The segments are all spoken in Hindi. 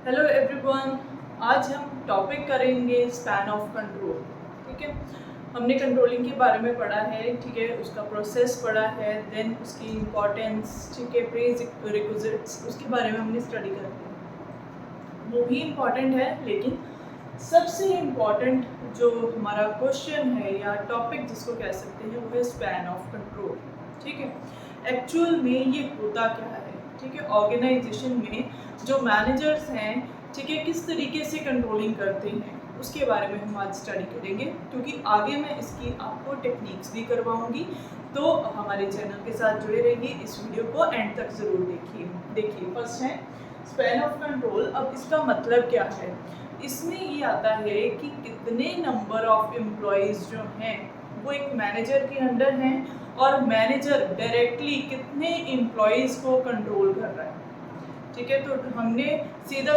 हेलो एवरीवन, आज हम टॉपिक करेंगे स्पैन ऑफ कंट्रोल। ठीक है, हमने कंट्रोलिंग के बारे में पढ़ा है, ठीक है, उसका प्रोसेस पढ़ा है, देन उसकी इम्पोर्टेंस, ठीक है, प्री रिक्विजिट्स, उसके बारे में हमने स्टडी कर लिया। वो भी इम्पॉर्टेंट है, लेकिन सबसे इम्पॉर्टेंट जो हमारा क्वेश्चन है या टॉपिक जिसको कह सकते हैं वो है स्पैन ऑफ कंट्रोल। ठीक है, एक्चुअल में ये होता क्या है? ठीक है, ऑर्गेनाइजेशन में जो मैनेजर्स हैं, ठीक है, किस तरीके से कंट्रोलिंग करते हैं उसके बारे में हम आज स्टडी करेंगे, क्योंकि आगे मैं इसकी आपको टेक्निक्स भी करवाऊंगी। तो हमारे चैनल के साथ जुड़े रहिए, इस वीडियो को एंड तक ज़रूर देखिए। फर्स्ट है स्पैन ऑफ कंट्रोल। अब इसका मतलब क्या है? इसमें ये आता है कि कितने नंबर ऑफ एम्प्लॉयज़ जो हैं वो एक मैनेजर के अंडर हैं और मैनेजर डायरेक्टली कितने एम्प्लॉयज़ को कंट्रोल कर रहा है। ठीक है, तो हमने सीधा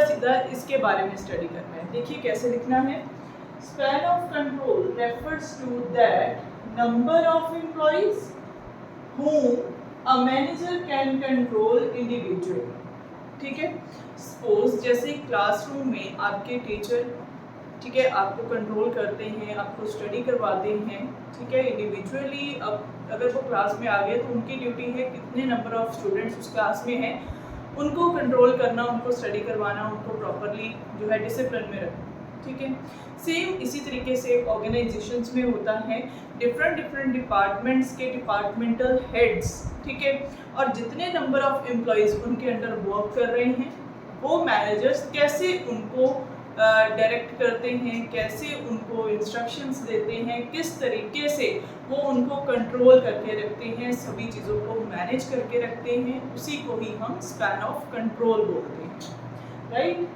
इसके बारे में स्टडी करना है। देखिए कैसे लिखना है। Span of control refers to that number of employees whom a manager can control individually। ठीक है, सपोज जैसे क्लासरूम में आपके टीचर, ठीक है, आपको कंट्रोल करते हैं, आपको स्टडी करवाते हैं, ठीक है, इंडिविजुअली। अब अगर वो क्लास में आ गए तो उनकी ड्यूटी है कितने नंबर ऑफ स्टूडेंट्स उस क्लास में हैं उनको कंट्रोल करना, उनको स्टडी करवाना, उनको प्रॉपरली जो है डिसिप्लिन में रखना। ठीक है, सेम इसी तरीके से ऑर्गेनाइजेशंस में होता है। डिफरेंट डिपार्टमेंट्स के डिपार्टमेंटल हेड्स, ठीक है, और जितने नंबर ऑफ एम्प्लॉयज़ उनके अंडर वर्क कर रहे हैं वो मैनेजर्स कैसे उनको डायरेक्ट करते हैं, कैसे उनको इंस्ट्रक्शंस देते हैं, किस तरीके से वो उनको कंट्रोल करके रखते हैं, सभी चीज़ों को मैनेज करके रखते हैं, उसी को ही हम स्पैन ऑफ कंट्रोल बोलते हैं। राइट,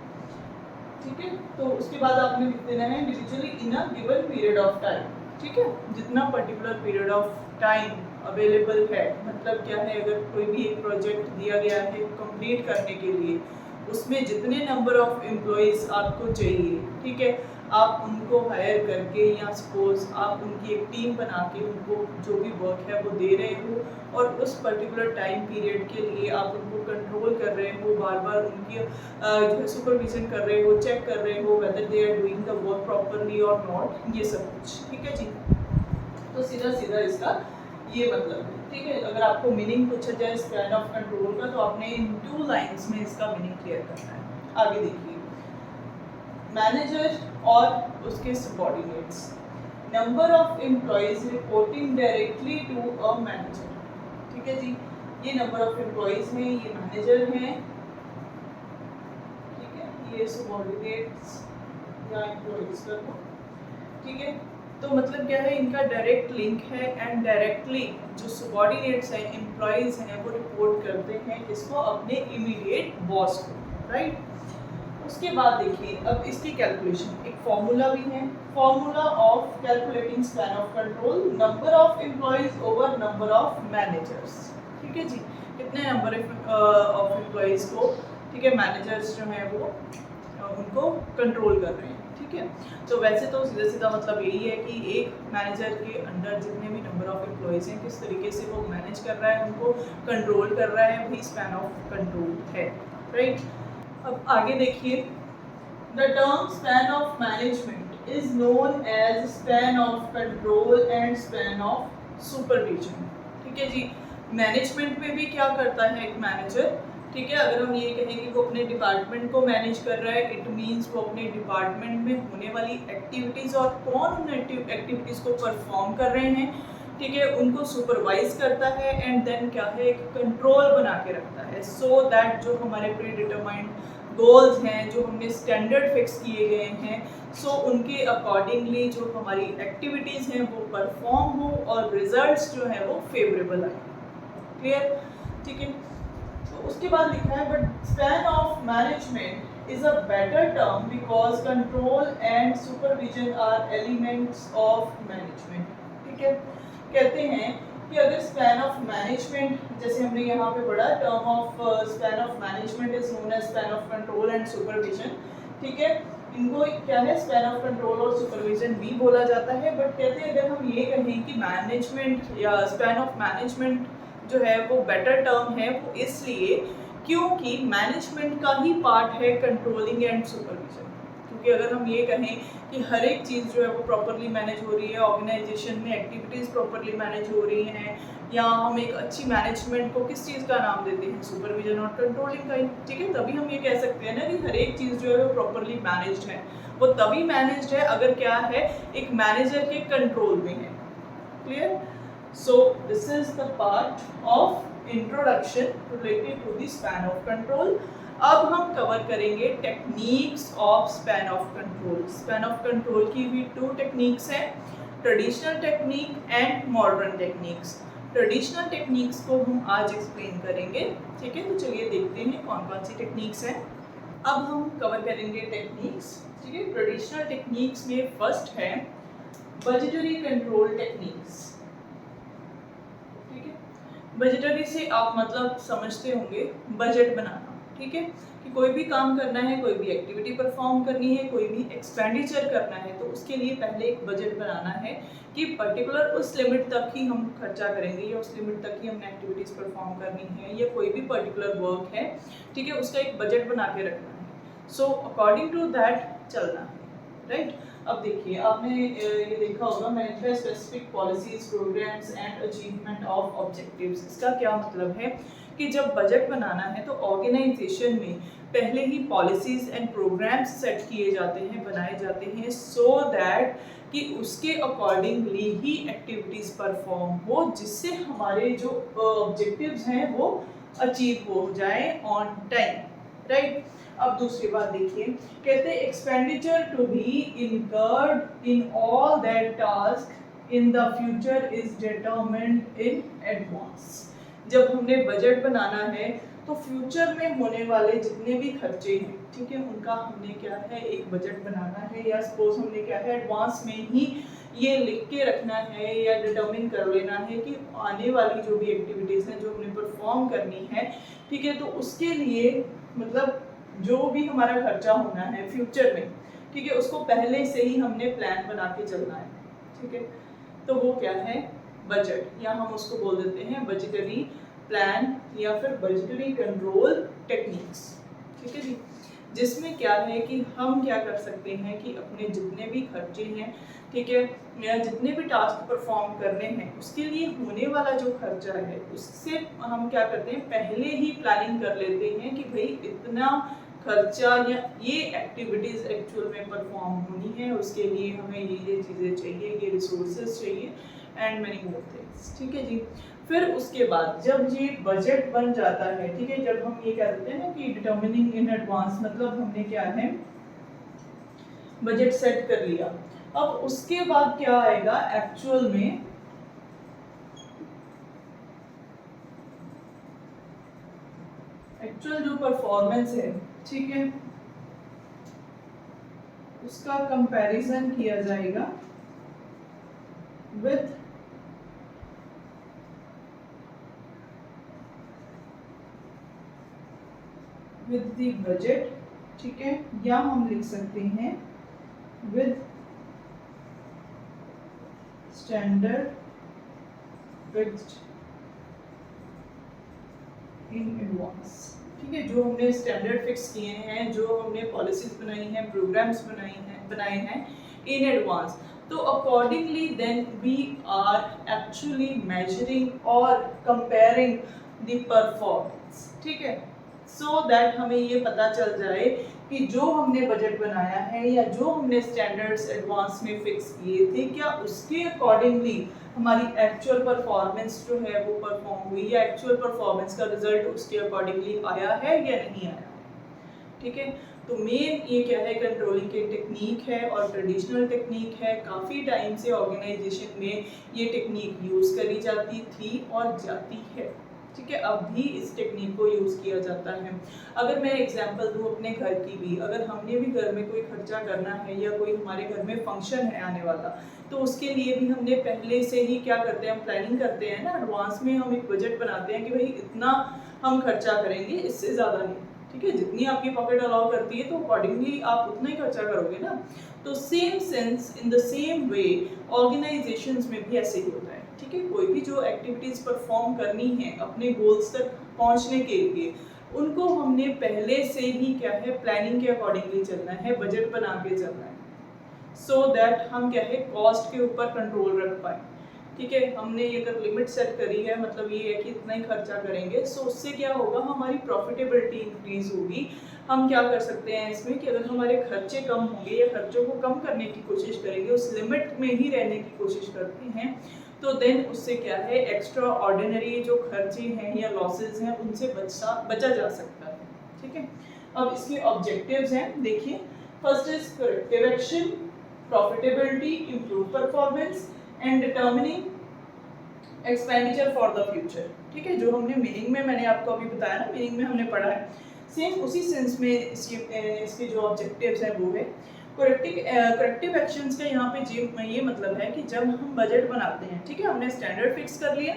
ठीक है। तो उसके बाद आपने लिख देना है individually in a given period of time. ठीक है, जितना particular period of time available है, मतलब क्या है, अगर कोई भी एक प्रोजेक्ट दिया गया है कंप्लीट करने के लिए, उसमें जितने नंबर ऑफ एम्प्लॉयज़ आपको चाहिए, ठीक है, आप उनको हायर करके या सपोज आप उनकी एक टीम बना के उनको जो भी वर्क है वो दे रहे हो और उस पर्टिकुलर टाइम पीरियड के लिए आप उनको कंट्रोल कर रहे हो, बार बार उनकी जो है सुपरविजन कर रहे हो, चेक कर रहे हो whether they are doing the work properly और नॉट, ये सब कुछ। ठीक है जी, तो सीधा इसका ये मतलब है। ठीक है, अगर आपको मीनिंग पूछा जाए स्पैन ऑफ कंट्रोल का तो आपने इन 2 लाइंस में इसका मीनिंग क्लियर करना है। आगे देखिए, मैनेजर और उसके subordinates, number of employees reporting directly to a manager. ठीक है जी, ये नंबर ऑफ एम्प्लॉयज हैं, ये मैनेजर हैं, ठीक है, ये सबऑर्डिनेट्स या एम्प्लॉयज का। ठीक है, तो मतलब क्या है, इनका डायरेक्ट लिंक है एंड डायरेक्टली जो सबऑर्डिनेट्स हैं, एम्प्लॉयज़ हैं, वो रिपोर्ट करते हैं इसको अपने इमीडिएट बॉस को। राइट, उसके बाद देखिए अब इसकी कैलकुलेशन, एक फॉर्मूला भी है, formula of calculating span of control, number of employees over number of managers. ठीक है जी, कितने नंबर ऑफ एम्प्लॉयज़ को, ठीक है, मैनेजर्स जो हैं वो उनको कंट्रोल कर रहे हैं। ठीक है, तो वैसे तो सीधा मतलब यही है कि एक मैनेजर के अंडर जितने भी नंबर ऑफ एम्प्लॉयज़ हैं किस तरीके से वो मैनेज कर रहा है, उनको कंट्रोल कर रहा है, वही स्पैन ऑफ कंट्रोल है। राइट, अब आगे देखिए, the term span of management is known as span of control and span of supervision. ठीक है जी, मैनेजमेंट में भी क्या करता है एक मैनेजर, ठीक है, अगर हम ये कहें कि वो अपने डिपार्टमेंट को मैनेज कर रहा है, इट मीन्स वो अपने डिपार्टमेंट में होने वाली एक्टिविटीज़ और कौन उन एक्टिविटीज़ को परफॉर्म कर रहे हैं, ठीक है, उनको सुपरवाइज करता है एंड देन क्या है, एक कंट्रोल बना के रखता है, सो दैट जो हमारे प्री डिटरमाइंड गोल्स हैं, जो हमने स्टैंडर्ड फिक्स किए गए हैं, सो उनके अकॉर्डिंगली जो हमारी एक्टिविटीज़ हैं वो परफॉर्म हो और रिजल्ट्स जो हैं वो फेवरेबल आए। क्लियर? ठीक है, उसके बाद लिखा है but span of management is a better term because control and supervision are elements of management. ठीक है, कहते हैं कि अगर स्पैन ऑफ मैनेजमेंट, जैसे हमने यहाँ पे पढ़ा, term of span of management is known as span of control and supervision. ठीक है, इनको क्या है, स्पैन ऑफ कंट्रोल और सुपरविजन भी बोला जाता है, बट कहते हैं अगर हम ये कहें कि मैनेजमेंट या स्पैन ऑफ मैनेजमेंट जो है वो बेटर टर्म है, वो इसलिए क्योंकि मैनेजमेंट का ही पार्ट है कंट्रोलिंग एंड सुपरविजन। क्योंकि अगर हम ये कहें कि हर एक चीज़ जो है वो प्रॉपरली मैनेज हो रही है, ऑर्गेनाइजेशन में एक्टिविटीज़ प्रॉपरली मैनेज हो रही हैं, या हम एक अच्छी मैनेजमेंट को किस चीज़ का नाम देते हैं, सुपरविजन और कंट्रोलिंग का ही, ठीक है। तभी हम ये कह सकते हैं ना कि हर एक चीज़ जो है वो प्रॉपरली मैनेज्ड है। वो तभी मैनेज्ड है अगर क्या है, एक मैनेजर के कंट्रोल में है। Clear? So this is the part of introduction related to the span of control. अब हम कवर करेंगे techniques of span of control. Span of control की भी 2 टेक्निक्स हैं, traditional technique and modern techniques. Traditional techniques को हम आज एक्सप्लेन करेंगे, ठीक है। तो चलिए देखते हैं कौन कौन सी टेक्निक्स हैं। अब हम कवर करेंगे टेक्निक्स, ठीक है। ट्रेडिशनल टेक्निक्स में फर्स्ट है बजटरी कंट्रोल टेक्निक्स, ठीक है। बजटरी से आप मतलब समझते होंगे बजट बनाना, ठीक है, कि कोई भी काम करना है, कोई भी एक्टिविटी परफॉर्म करनी है, कोई भी एक्सपेंडिचर करना है, तो उसके लिए पहले एक बजट बनाना है कि पर्टिकुलर उस लिमिट तक ही हम खर्चा करेंगे, या उस लिमिट तक ही हमने एक्टिविटीज़ परफॉर्म करनी है, या कोई भी पर्टिकुलर वर्क है, ठीक है, उसका एक बजट बना के रखना है। सो अकॉर्डिंग टू दैट चलना है, राइट। अब देखिए, आपने ये देखा होगा management specific policies, programmes and achievement of objectives. इसका क्या मतलब है कि जब बजट बनाना है तो ऑर्गेनाइजेशन में पहले ही पॉलिसीज एंड प्रोग्राम्स सेट किए जाते हैं, बनाए जाते हैं, सो दैट कि उसके अकॉर्डिंगली ही एक्टिविटीज़ परफॉर्म हो, जिससे हमारे जो ऑब्जेक्टिव्स हैं वो अचीव हो जाए ऑन टाइम, राइट। अब दूसरी बात देखिए, कहते हैं expenditure to be incurred in all that task in the future is determined in advance. जब हमने बजट बनाना है तो फ्यूचर में होने वाले जितने भी खर्चे हैं, ठीक है, उनका हमने क्या है एक बजट बनाना है, या सपोज हमने क्या है एडवांस में ही ये लिख के रखना है या डिटरमिन कर लेना है कि आने वाली जो भी एक्टिविटीज़ हैं जो हमने परफॉर्म करनी है, ठीक है, तो उसके लिए मतलब जो भी हमारा खर्चा होना है फ्यूचर में, ठीक है, उसको पहले से ही हमने प्लान बना के चलना है, ठीक है। तो वो क्या है बजट, या हम उसको बोल देते हैं बजटरी प्लान या फिर बजटरी कंट्रोल टेक्निक्स, ठीक है जी। जिसमें क्या है कि हम क्या कर सकते हैं कि अपने जितने भी खर्चे हैं, ठीक है, या जितने भी टास्क परफॉर्म करने हैं, उसके लिए होने वाला जो खर्चा है उससे हम क्या करते हैं पहले ही प्लानिंग कर लेते हैं कि भाई इतना खर्चा या ये एक्टिविटीज़ एक्चुअल में परफॉर्म होनी है, उसके लिए हमें ये चीज़ें चाहिए, ये रिसोर्सेज चाहिए एंड मैनी मोर थिंग्स, ठीक है जी। फिर उसके बाद जब ये बजट बन जाता है, ठीक है, जब हम ये कहते हैं ना कि डिटर्मिनिंग इन एडवांस, मतलब हमने क्या है बजट सेट कर लिया। अब उसके बाद क्या आएगा एक्चुअल में, एक्चुअल जो परफॉर्मेंस है, ठीक है, उसका कंपैरिजन किया जाएगा विथ द बजट, ठीक है, या हम लिख सकते हैं with standard fixed in advance, ठीक है। जो हमने स्टैंडर्ड फिक्स किए हैं, जो हमने पॉलिसीज बनाई हैं, प्रोग्राम्स बनाए हैं इन एडवांस, तो accordingly then we are actually measuring और कंपेयरिंग द परफॉर्मेंस, ठीक है, सो दैट हमें ये पता चल जाए कि जो हमने बजट बनाया है या जो हमने स्टैंडर्ड्स एडवांस में फिक्स किए थे, क्या उसके अकॉर्डिंगली हमारी एक्चुअल परफॉर्मेंस जो है वो परफॉर्म हुई, या एक्चुअल परफॉर्मेंस का रिजल्ट उसके अकॉर्डिंगली आया है या नहीं आया, ठीक है। तो मेन ये क्या है कंट्रोलिंग की टेक्निक है और ट्रेडिशनल टेक्निक है। काफ़ी टाइम से ऑर्गेनाइजेशन में ये टेक्निक यूज़ करी जाती थी और जाती है, ठीक है, अब भी इस टेक्निक को यूज़ किया जाता है। अगर मैं एग्जांपल दूँ अपने घर की भी, अगर हमने भी घर में कोई खर्चा करना है या कोई हमारे घर में फंक्शन है आने वाला, तो उसके लिए भी हमने पहले से ही क्या करते हैं, हम प्लानिंग करते हैं ना, एडवांस में हम एक बजट बनाते हैं कि भाई इतना हम खर्चा करेंगे, इससे ज़्यादा नहीं, ठीक है, जितनी आपकी पॉकेट अलाउ करती है तो अकॉर्डिंगली आप उतना ही खर्चा करोगे ना। तो same sense in the same way organisations में भी ऐसे ही होता है, ठीक है। कोई भी जो एक्टिविटीज़ परफॉर्म करनी है अपने गोल्स तक पहुंचने के लिए, उनको हमने पहले से ही क्या है प्लानिंग के अकॉर्डिंगली चलना है, बजट बना के चलना है, सो दैट हम क्या है कॉस्ट के ऊपर कंट्रोल रख पाए। ठीक है, हमने ये अगर लिमिट सेट करी है, मतलब ये है कि इतना ही खर्चा करेंगे, सो उससे क्या होगा, हमारी प्रॉफिटेबिलिटी इंक्रीज होगी। हम क्या कर सकते हैं इसमें कि अगर हमारे खर्चे कम होंगे या खर्चों को कम करने की कोशिश करेंगे, उस लिमिट में ही रहने की कोशिश करते हैं, तो देन उससे क्या है एक्स्ट्रा ऑर्डिनरी जो खर्चे हैं या लॉसेज हैं उनसे बचा जा सकता है। ठीक है, अब इसके ऑब्जेक्टिव्स हैं, देखिए, first is corrective action, profitability, improve performance and determining expenditure for the future. ठीक है, जो हमने मीनिंग में मैंने आपको अभी बताया ना, मीनिंग में हमने पढ़ा है, सेम उसी सेंस में इसके जो ऑब्जेक्टिव्स हैं वो है करेक्टिव एक्शंस का। यहाँ पे ये मतलब है कि जब हम बजट बनाते हैं, ठीक है, हमने स्टैंडर्ड फिक्स कर लिया,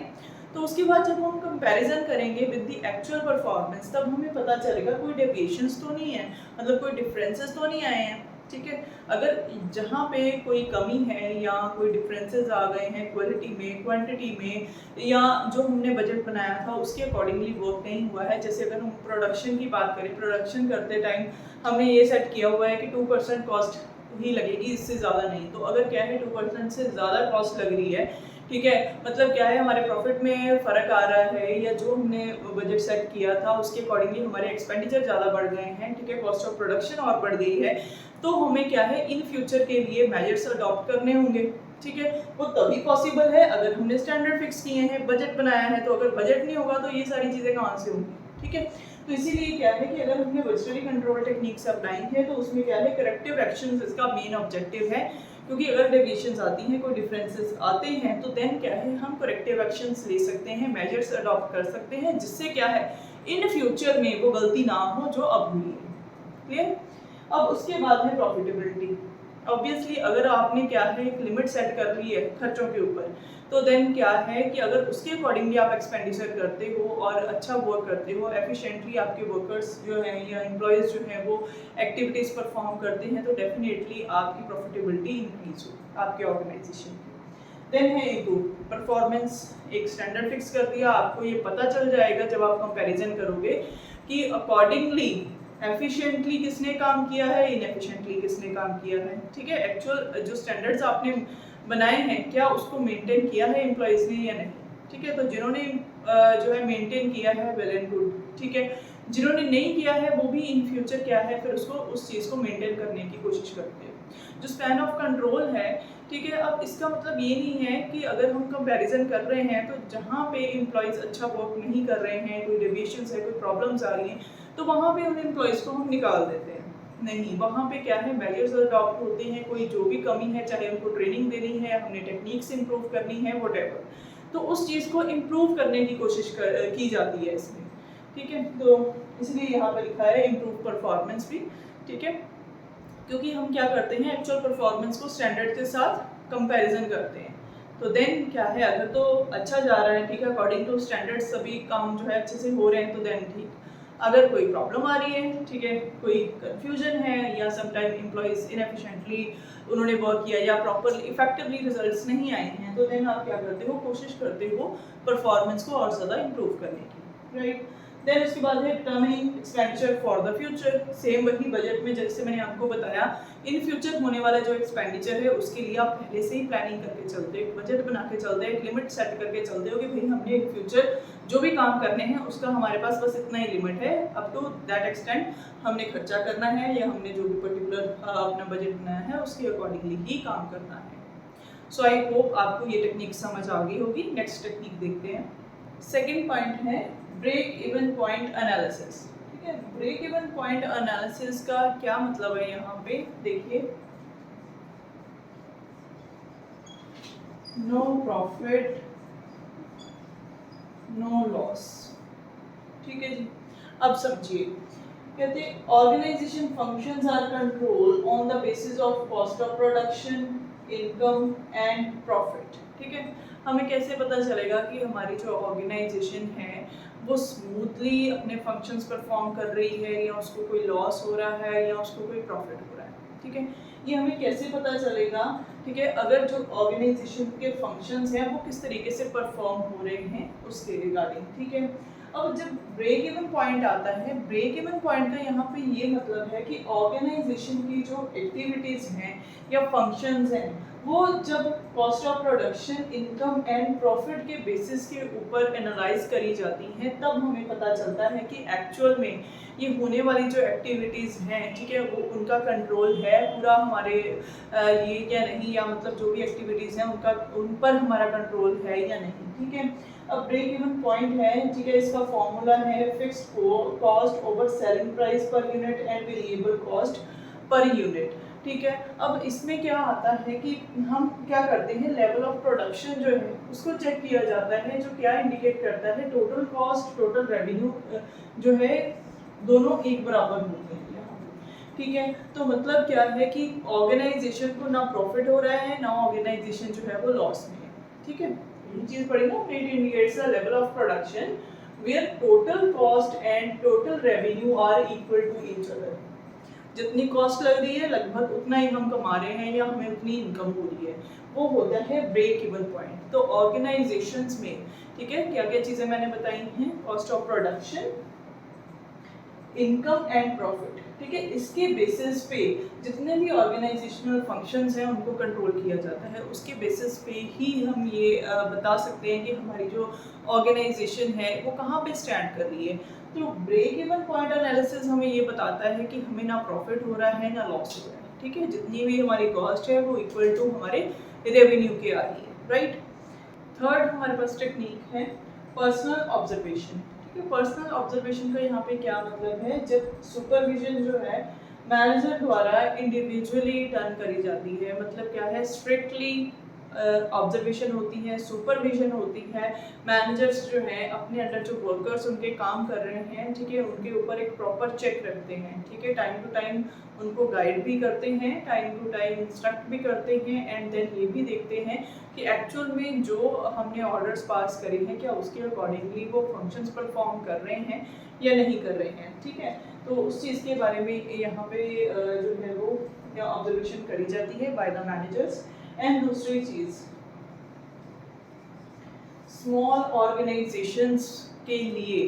तो उसके बाद जब हम कंपैरिजन करेंगे विद द एक्चुअल परफॉर्मेंस, तब हमें पता चलेगा कोई डेविएशंस तो नहीं है, मतलब कोई डिफरेंसेस तो नहीं आए हैं। ठीक है, अगर जहाँ पे कोई कमी है या कोई डिफरेंसेस आ गए हैं क्वालिटी में, क्वांटिटी में, या जो हमने बजट बनाया था उसके अकॉर्डिंगली वर्क नहीं हुआ है, जैसे अगर हम प्रोडक्शन की बात करें, प्रोडक्शन करते टाइम हमने ये सेट किया हुआ है कि 2% कॉस्ट ही लगेगी, इससे ज़्यादा नहीं, तो अगर क्या है 2% से ज़्यादा कॉस्ट लग रही है, ठीक है, मतलब क्या है हमारे प्रॉफिट में फ़र्क आ रहा है, या जो हमने बजट सेट किया था उसके अकॉर्डिंगली हमारे एक्सपेंडिचर ज़्यादा बढ़ गए हैं, ठीक है, कॉस्ट ऑफ प्रोडक्शन और बढ़ गई है, तो हमें क्या है इन फ्यूचर के लिए मेजर्स अडॉप्ट करने होंगे। ठीक है, वो तभी पॉसिबल है अगर हमने स्टैंडर्ड फिक्स किए हैं, बजट बनाया है, तो अगर बजट नहीं होगा तो ये सारी चीज़ें कहाँ से होंगी। ठीक है, तो इसीलिए क्या है कि अगर हमने बजटरी कंट्रोल टेक्निक्स अपनाई है, तो उसमें क्या है करेक्टिव एक्शंस इसका मेन ऑब्जेक्टिव है, क्योंकि अगर डेविएशंस आती हैं, कोई डिफरेंसेस आते हैं, तो देन क्या है हम करेक्टिव एक्शंस ले सकते हैं, मेजर्स अडॉप्ट कर सकते हैं, जिससे क्या है इन फ्यूचर में वो गलती ना हो जो अब हुई है। क्लियर? अब उसके बाद है प्रॉफिटेबिलिटी। ऑब्वियसली अगर आपने क्या है एक लिमिट सेट कर ली है खर्चों के ऊपर, तो देन क्या है कि अगर उसके अकॉर्डिंगली आप एक्सपेंडिचर करते हो और अच्छा वर्क करते हो, एफिशिएंटली आपके वर्कर्स जो हैं या एम्प्लॉयज़ जो हैं वो एक्टिविटीज़ परफॉर्म करते हैं, तो डेफिनेटली आपकी प्रॉफिटेबिलिटी इंक्रीज हो आपके ऑर्गेनाइजेशन की। देन है इम्प्रूव परफॉर्मेंस, एक स्टैंडर्ड फिक्स कर दिया, आपको ये पता चल जाएगा जब आप कंपेरिजन करोगे कि अकॉर्डिंगली एफिशिएंटली किसने काम किया है, इनएफिशिएंटली किसने काम किया है। ठीक है, एक्चुअल जो स्टैंडर्ड्स आपने बनाए हैं क्या उसको मेंटेन किया है एम्प्लॉयज़ ने या नहीं। ठीक है, तो जिन्होंने जो है मेंटेन किया है वेल एंड गुड। ठीक है, जिन्होंने नहीं किया है वो भी इन फ्यूचर क्या है फिर उसको उस चीज़ को मेंटेन करने की कोशिश करते हैं। जो स्पैन ऑफ कंट्रोल है, ठीक है, अब इसका मतलब ये नहीं है कि अगर हम कंपैरिजन कर रहे हैं तो जहाँ पे एम्प्लॉयज़ अच्छा वर्क नहीं कर रहे हैं, कोई डेविएशंस है, कोई प्रॉब्लम्स आ रही हैं, तो वहाँ पे उन एम्प्लॉयज़ को हम निकाल देते हैं। नहीं, वहाँ पे क्या है मेजर्स अडॉप्ट होते हैं, कोई जो भी कमी है, चाहे उनको ट्रेनिंग देनी है, हमने टेक्निक्स इंप्रूव करनी है, व्हाटएवर, तो उस चीज़ को इम्प्रूव करने की कोशिश की जाती है इसमें। ठीक है, तो इसलिए यहाँ पर लिखा है इम्प्रूव परफॉर्मेंस भी। ठीक है, क्योंकि हम क्या करते हैं एक्चुअल परफॉर्मेंस को स्टैंडर्ड के साथ कंपैरिजन करते हैं, तो देन क्या है अगर तो अच्छा जा रहा है, ठीक है, अकॉर्डिंग टू स्टैंडर्ड सभी काम जो है अच्छे से हो रहे हैं, तो देन ठीक। अगर कोई प्रॉब्लम आ रही है, ठीक है, कोई कंफ्यूजन है या समटाइम एम्प्लॉयज़ इनएफिशिएंटली उन्होंने वर्क किया या प्रॉपर इफेक्टिवली रिजल्ट्स नहीं आए हैं, तो देन आप क्या करते हो, कोशिश करते हो परफॉर्मेंस को और ज़्यादा इम्प्रूव करने की। राइट, देन उसके बाद है determining expenditure for the future. Same वही बजट में जैसे मैंने आपको बताया, इन फ्यूचर होने वाला जो एक्सपेंडिचर है उसके लिए आप पहले से ही प्लानिंग करके चलते हो, बजट बना के चलते हो, एक लिमिट सेट करके चलते हो कि भाई हमने एक फ्यूचर जो भी काम करने हैं उसका हमारे पास बस इतना ही लिमिट है, अप टू दैट एक्सटेंट हमने खर्चा करना है या हमने जो भी पर्टिकुलर अपना बजट बनाया है उसके अकॉर्डिंगली ही काम करना है। सो आई होप आपको ये टेक्निक समझ आ गई होगी। नेक्स्ट टेक्निक देखते हैं। सेकेंड पॉइंट है ब्रेक इवन पॉइंट एनालिसिस। ठीक है, ब्रेक इवन पॉइंट एनालिसिस का क्या मतलब है, यहाँ पे देखिए, नो प्रॉफिट नो लॉस। ठीक है जी, अब समझिए, कहते हैं organisation functions are control on the basis of cost of production, income and profit. ठीक है, हमें कैसे पता चलेगा कि हमारी जो ऑर्गेनाइजेशन है वो स्मूथली अपने फंक्शंस परफॉर्म कर रही है या उसको कोई लॉस हो रहा है या उसको कोई प्रॉफिट हो रहा है। ठीक है, ये हमें कैसे पता चलेगा, ठीक है, अगर जो ऑर्गेनाइजेशन के फंक्शंस हैं वो किस तरीके से परफॉर्म हो रहे हैं उसके रिगार्डिंग। ठीक है, अब जब ब्रेक इवन पॉइंट आता है, ब्रेक इवन पॉइंट का यहाँ पे ये मतलब है कि ऑर्गेनाइजेशन की जो एक्टिविटीज़ हैं या फंक्शंस हैं वो जब cost of production, income and profit के बेसिस के ऊपर एनालाइज करी जाती हैं, तब हमें पता चलता है कि एक्चुअल में ये होने वाली जो एक्टिविटीज़ हैं, ठीक है, वो उनका कंट्रोल है पूरा हमारे ये या नहीं, या मतलब जो भी एक्टिविटीज़ हैं उनका उन पर हमारा कंट्रोल है या नहीं, ठीक है। अब ब्रेक इवन पॉइंट है, ठीक है, इसका फॉर्मूला है fixed cost over selling price per unit and variable cost per unit, ठीक है। अब इसमें क्या आता है कि हम क्या करते हैं, लेवल ऑफ प्रोडक्शन जो है उसको चेक किया जाता है, जो क्या इंडिकेट करता है टोटल कॉस्ट टोटल रेवेन्यू जो है दोनों एक बराबर होते हैं यहाँ पे, ठीक है। तो मतलब क्या है कि ऑर्गेनाइजेशन को ना प्रॉफिट हो रहा है ना ऑर्गेनाइजेशन जो है वो लॉस में है, ठीक है। ये चीज पढ़ी ना, it indicates the level of production where total cost and total revenue are equal to each other. जितनी कॉस्ट लग रही है लगभग उतना ही हम कमा रहे हैं या हमें उतनी इनकम हो रही है, वो होता है ब्रेक इवन पॉइंट। तो ऑर्गेनाइजेशंस में, ठीक है, क्या क्या चीजें मैंने बताई हैं, cost of production, income and profit, ठीक है, इसके बेसिस पे जितने भी ऑर्गेनाइजेशनल फंक्शंस हैं उनको कंट्रोल किया जाता है, उसके बेसिस पे ही हम ये बता सकते हैं कि हमारी जो ऑर्गेनाइजेशन है वो कहाँ पे स्टैंड कर रही है। तो ब्रेक इवन पॉइंट एनालिसिस हमें ये बताता है कि हमें ना प्रॉफिट हो रहा है ना लॉस हो रहा है, ठीक है, जितनी भी हमारी कॉस्ट है वो इक्वल टू हमारे रेवेन्यू के आ रही है, राइट। थर्ड हमारे पास टेक्निक है पर्सनल ऑब्जर्वेशन, ठीक है। पर्सनल ऑब्जर्वेशन का यहाँ पे क्या मतलब है, जब सुपरविजन जो है मैनेजर द्वारा इंडिविजुअली डन करी जाती है, मतलब क्या है, स्ट्रिक्टली ऑब्जर्वेशन होती है, सुपरविजन होती है, मैनेजर्स जो हैं अपने अंडर जो वर्कर्स उनके काम कर रहे हैं, ठीक है, उनके ऊपर एक प्रॉपर चेक रखते हैं, ठीक है, टाइम टू टाइम उनको गाइड भी करते हैं, टाइम टू टाइम इंस्ट्रक्ट भी करते हैं, एंड देन ये भी देखते हैं कि एक्चुअल में जो हमने ऑर्डर्स पास करे हैं क्या उसके अकॉर्डिंगली वो फंक्शंस परफॉर्म कर रहे हैं या नहीं कर रहे हैं, ठीक है। तो उस चीज़ के बारे में यहाँ पे जो है वो ऑब्जर्वेशन करी जाती है बाय द मैनेजर्स। एंड दूसरी चीज़, स्मॉल ऑर्गेनाइजेशंस के लिए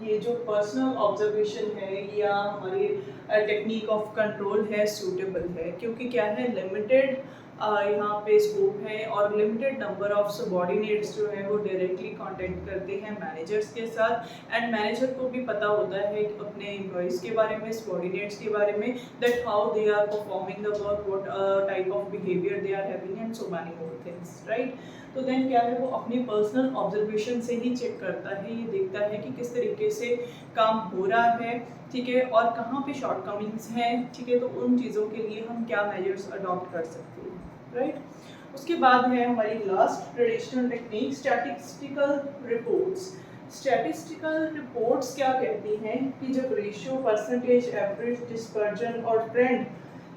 ये जो पर्सनल ऑब्जर्वेशन है या हमारी टेक्निक ऑफ कंट्रोल है सूटेबल है, क्योंकि क्या है, लिमिटेड यहाँ पे स्कोप है और लिमिटेड नंबर ऑफ सबॉर्डिनेट्स जो है वो डायरेक्टली कांटेक्ट करते हैं मैनेजर्स के साथ, एंड मैनेजर को भी पता होता है अपने एम्प्लॉइज़ के बारे में, सबॉर्डिनेट्स के बारे में, that how they are performing the work, what type of behaviour they are having and so many more things, right. तो देन क्या है, वो अपनी पर्सनल ऑब्जर्वेशन से ही चेक करता है, ये देखता है कि किस तरीके से काम हो रहा है, ठीक है, और कहाँ पे शॉर्टकमिंग्स हैं, ठीक है, तो उन चीज़ों के लिए हम क्या मेजर्स अडॉप्ट कर सकते हैं, राइट। उसके बाद है हमारी last traditional technique statistical reports. Statistical reports क्या कहती हैं कि जब रेशियो, परसेंटेज, एवरेज, डिस्पर्जन और ट्रेंड,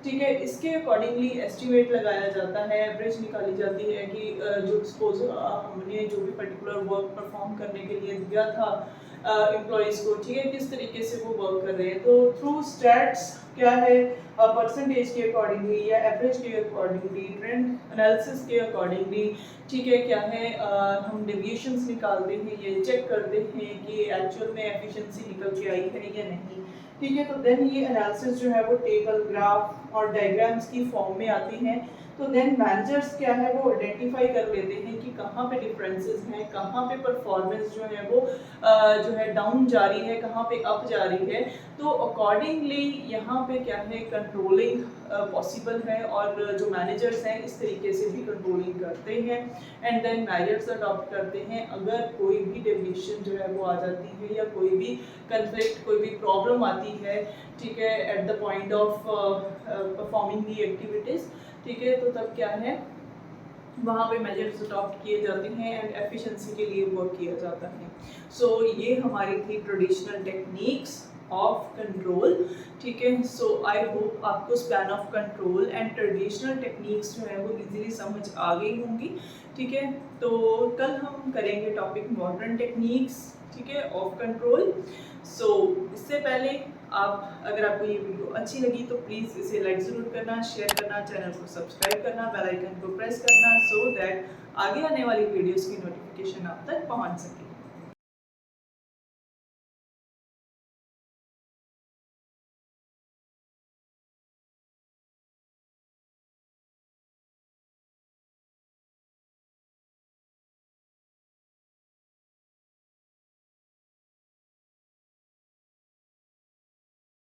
ठीक है, इसके अकॉर्डिंगली एस्टिमेट लगाया जाता है, एवरेज निकाली जाती है कि जो सपोज हमने जो भी पर्टिकुलर वर्क परफॉर्म करने के लिए दिया था एम्प्लॉइज़ को, ठीक है, किस तरीके से वो वर्क कर रहे हैं। तो थ्रू स्टैट्स क्या है, परसेंटेज के अकॉर्डिंगली या एवरेज के अकॉर्डिंगली, ट्रेंड एनालिसिस के अकॉर्डिंगली, ठीक है, क्या है, हम डेविएशंस निकालते हैं, ये चेक करते हैं कि एक्चुअल में एफिशिएंसी निकल के आई है या नहीं, ठीक है। तो देन ये एनालिसिस जो है वो टेबल, ग्राफ और डायग्राम्स की फॉर्म में आती हैं। तो देन मैनेजर्स क्या है वो आइडेंटिफाई कर लेते हैं कि कहाँ पे डिफरेंसेस हैं, कहाँ पे परफॉर्मेंस जो है वो जो है डाउन जा रही है, कहाँ पे अप जा रही है। तो अकॉर्डिंगली यहाँ पे क्या है, कंट्रोलिंग पॉसिबल है, और जो मैनेजर्स हैं इस तरीके से भी कंट्रोलिंग करते हैं, एंड देन मेजर्स अडॉप्ट करते हैं अगर कोई भी डेविएशन जो है वो आ जाती है या कोई भी कंफ्लिक्ट, कोई भी प्रॉब्लम आती है, ठीक है, at the point of performing the activities, ठीक है, तो तब क्या है, वहाँ पे मेजर्स अडॉप्ट किए जाते हैं एंड एफिशिएंसी के लिए वर्क किया जाता है। सो ये हमारी थी ट्रेडिशनल टेक्निक्स ऑफ कंट्रोल, ठीक है। सो आई होप आपको span of control and traditional techniques जो है वो इजीली समझ आ गई होंगी, ठीक है। तो कल हम करेंगे टॉपिक मॉडर्न टेक्निक्स, ठीक है, ऑफ कंट्रोल। सो इससे पहले अगर आपको ये वीडियो अच्छी लगी तो प्लीज़ इसे लाइक ज़रूर करना, शेयर करना, चैनल को सब्सक्राइब करना, बेल आइकन को प्रेस करना, सो दैट आगे आने वाली वीडियोस की नोटिफिकेशन आप तक पहुंच सके।